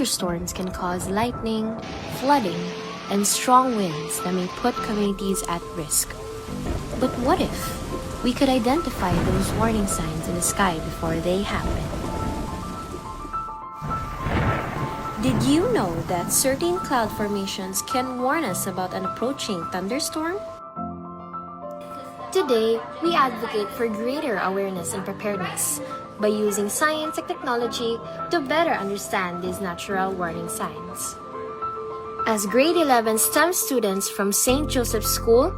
thunderstorms can cause lightning, flooding, and strong winds that may put communities at risk. But what if we could identify those warning signs in the sky before they happen? Did you know that certain cloud formations can warn us about an approaching thunderstorm? Today, we advocate for greater awareness and preparedness by using science and technology to better understand these natural warning signs. As grade 11 STEM students from St. Joseph's School,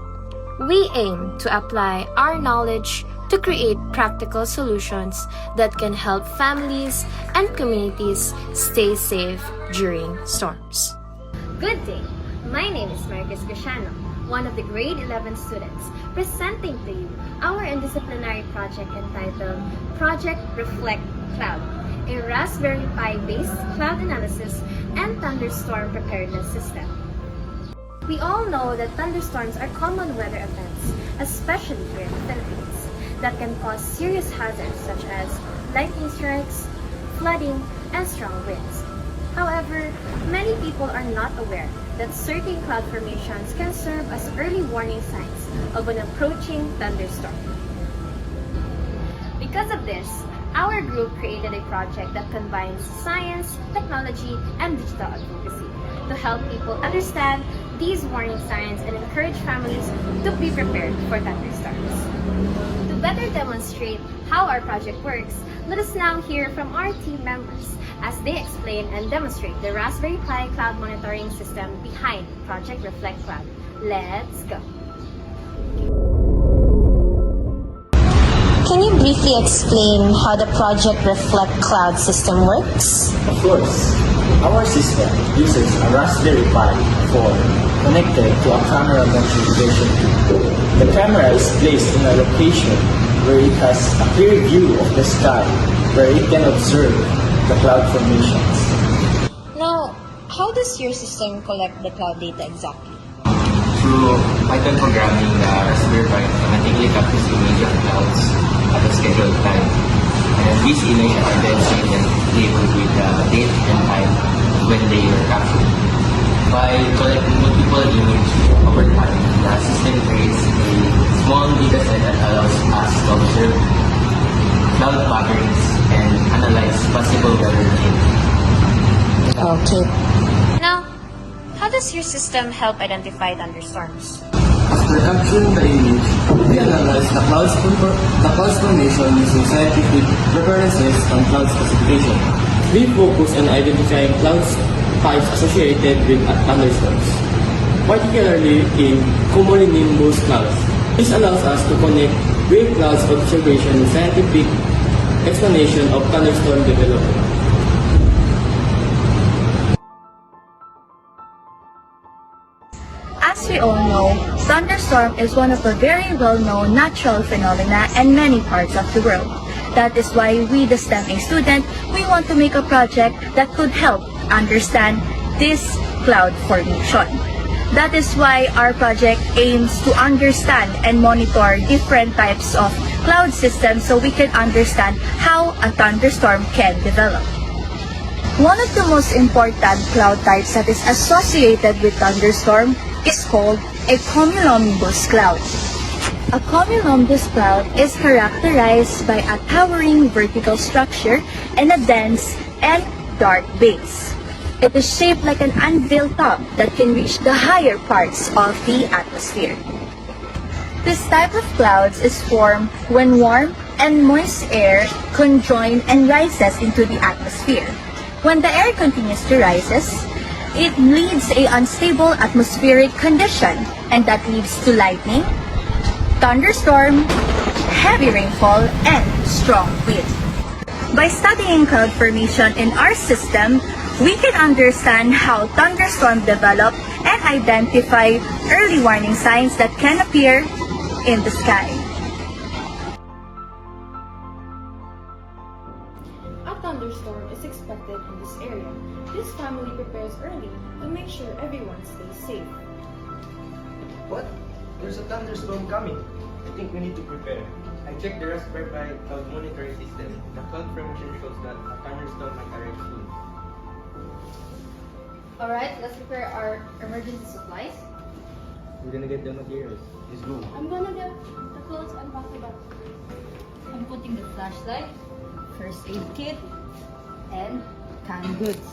we aim to apply our knowledge to create practical solutions that can help families and communities stay safe during storms. Good day! My name is Markho Jay, one of the grade 11 students, presenting to you our interdisciplinary project entitled Project Reflect Cloud, a Raspberry Pi-based cloud analysis and thunderstorm preparedness system. We all know that thunderstorms are common weather events, especially here in the Philippines, that can cause serious hazards such as lightning strikes, flooding, and strong winds. However, many people are not aware that certain cloud formations can serve as early warning signs of an approaching thunderstorm. Because of this, our group created a project that combines science, technology, and digital advocacy to help people understand these warning signs and encourage families to be prepared for thunderstorms. To better demonstrate how our project works, let us now hear from our team members as they explain and demonstrate the Raspberry Pi cloud monitoring system behind Project Reflect Cloud. Let's go! Can you briefly explain how the Project Reflect Cloud system works? Of course. Our system uses a Raspberry Pi 4 connected to a camera monitoring tool. The camera is placed in a location where it has a clear view of the sky, where it can observe the cloud formations. Now, how does your system collect the cloud data exactly? Through Python programming, the Raspberry Pi automatically captures image of clouds at a scheduled time. And these images are then saved and labeled with the date and time when they were captured. By collecting multiple images over time, the system creates a small data set that allows us to observe cloud patterns and analyze possible weather data. Okay. Now, how does your system help identify thunderstorms? After capturing the image, we analyze the clouds formation using scientific references and cloud classification. We focus on identifying clouds types associated with thunderstorms, particularly in cumulonimbus clouds. This allows us to connect wave clouds observation with scientific explanation of thunderstorm development. As we all know, thunderstorm is one of the very well-known natural phenomena in many parts of the world. That is why we, the STEM student, we want to make a project that could help understand this cloud formation. That is why our project aims to understand and monitor different types of cloud systems so we can understand how a thunderstorm can develop. One of the most important cloud types that is associated with thunderstorm is called a cumulonimbus cloud. A cumulonimbus cloud is characterized by a towering vertical structure and a dense and dark base. It is shaped like an anvil top that can reach the higher parts of the atmosphere. This type of clouds is formed when warm and moist air conjoin and rises into the atmosphere. When the air continues to rises, it leads a unstable atmospheric condition, and that leads to lightning, thunderstorm, heavy rainfall, and strong wind. By studying cloud formation in our system, we can understand how thunderstorms develop and identify early warning signs that can appear in the sky. A thunderstorm is expected in this area. This family prepares early to make sure everyone stays safe. What? There's a thunderstorm coming. I think we need to prepare. I checked the Raspberry Pi cloud monitoring system. The cloud formation shows that a thunderstorm might arrive soon. Alright, let's prepare our emergency supplies. We're gonna get the materials. Let's go. I'm gonna get the clothes and pack the bag. I'm putting the flashlight, first aid kit, and canned goods.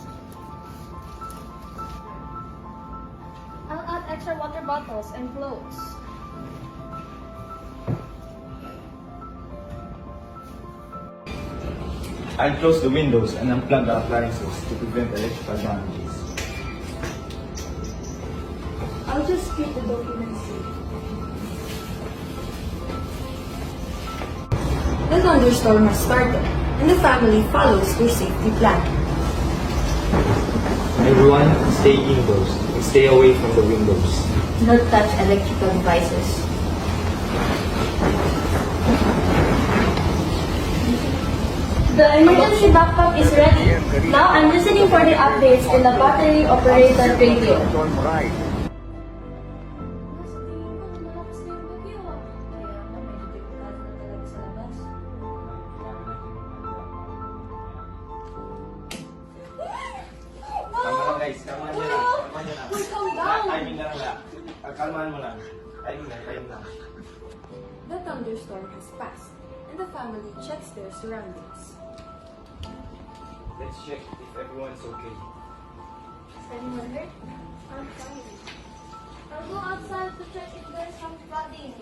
I'll add extra water bottles and clothes. I'll close the windows and unplug the appliances to prevent electrical damages. I'll just keep the documents safe. The thunderstorm has started, and the family follows their safety plan. Everyone, stay indoors and stay away from the windows. Not touch electrical devices. The emergency backup is ready. Now I'm listening for the updates in the battery-operated radio. Tama lang guys, kalmahan nyo lang. Kalmahan nyo lang. Timing lang lang. Kalmahan mo lang. Timing lang. The thunderstorm has passed, and the family checks their surroundings. Let's check if everyone's okay. Anyone hurt? I'm fine. I'll go outside to check if there's some flooding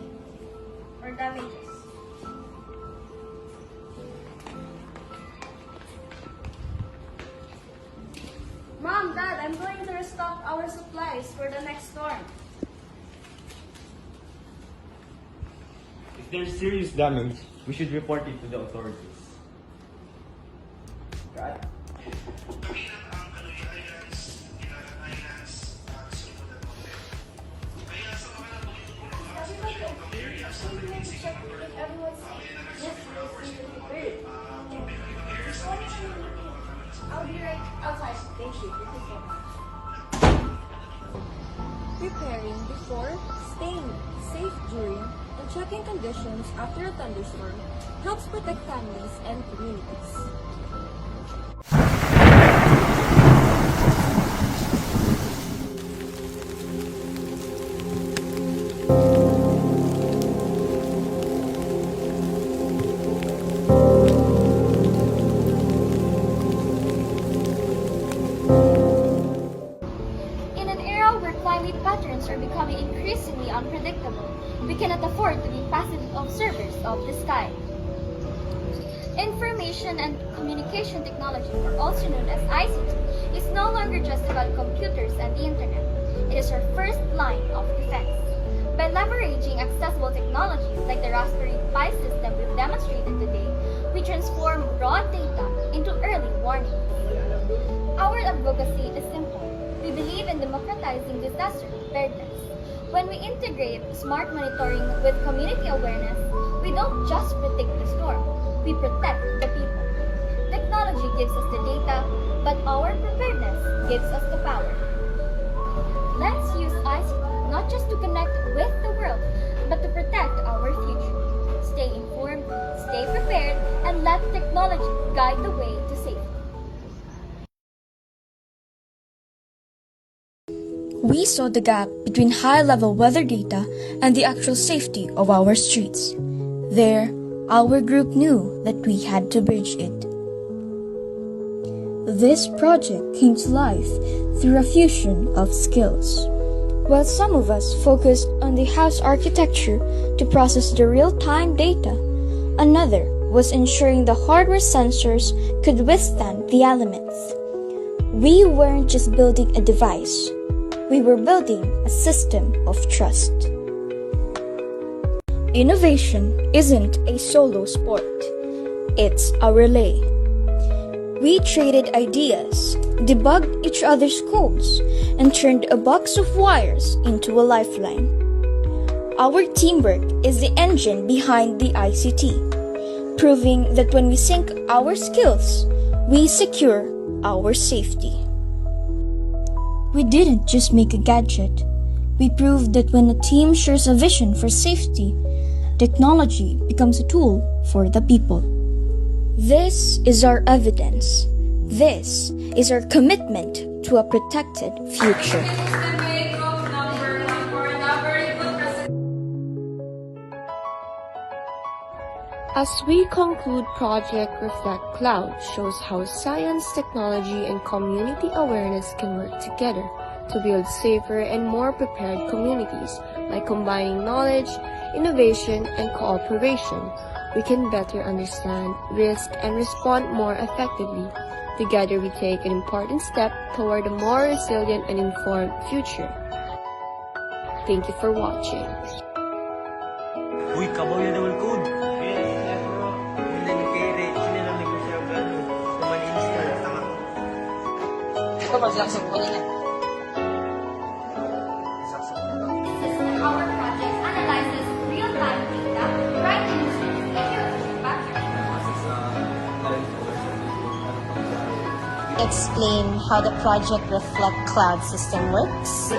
or damages. Mom, Dad, I'm going to restock our supplies for the next storm. If there's serious damage, we should report it to the authorities. Got it? I'll be right outside. Thank you. Preparing before, staying safe during, and checking conditions after a thunderstorm helps protect families and communities. In an era where climate patterns are becoming increasingly unpredictable, we cannot afford to be passive observers of the sky. Information and communication technology, or also known as ICT, is no longer just about computers and the internet. It is our first line of defense. By leveraging accessible technologies like the Raspberry Pi system we've demonstrated today, we transform raw data into early warnings. Our advocacy is simple. We believe in democratizing disaster preparedness. When we integrate smart monitoring with community awareness, we don't just predict the storm, we protect the people. Technology gives us the data, but our preparedness gives us the power. Let's use ICT not just to connect with the world, but to protect our future. Stay informed, stay prepared, and let technology guide the way to safety. We saw the gap between high-level weather data and the actual safety of our streets. There, our group knew that we had to bridge it. This project came to life through a fusion of skills. While some of us focused on the house architecture to process the real-time data, another was ensuring the hardware sensors could withstand the elements. We weren't just building a device, we were building a system of trust. Innovation isn't a solo sport, it's a relay. We traded ideas, debugged each other's codes, and turned a box of wires into a lifeline. Our teamwork is the engine behind the ICT, proving that when we sync our skills, we secure our safety. We didn't just make a gadget. We proved that when a team shares a vision for safety, technology becomes a tool for the people. This is our evidence. This is our commitment to to a protected future. As we conclude, Project Reflect Cloud shows how science, technology, and community awareness can work together to build safer and more prepared communities. By combining knowledge, innovation, and cooperation, we can better understand risk and respond more effectively. Together, we take an important step toward a more resilient and informed future. Thank you for watching. Uy, kabaw yan naman code. Our project analyzes real-time data right in the Explain how the Project Reflect Cloud system works.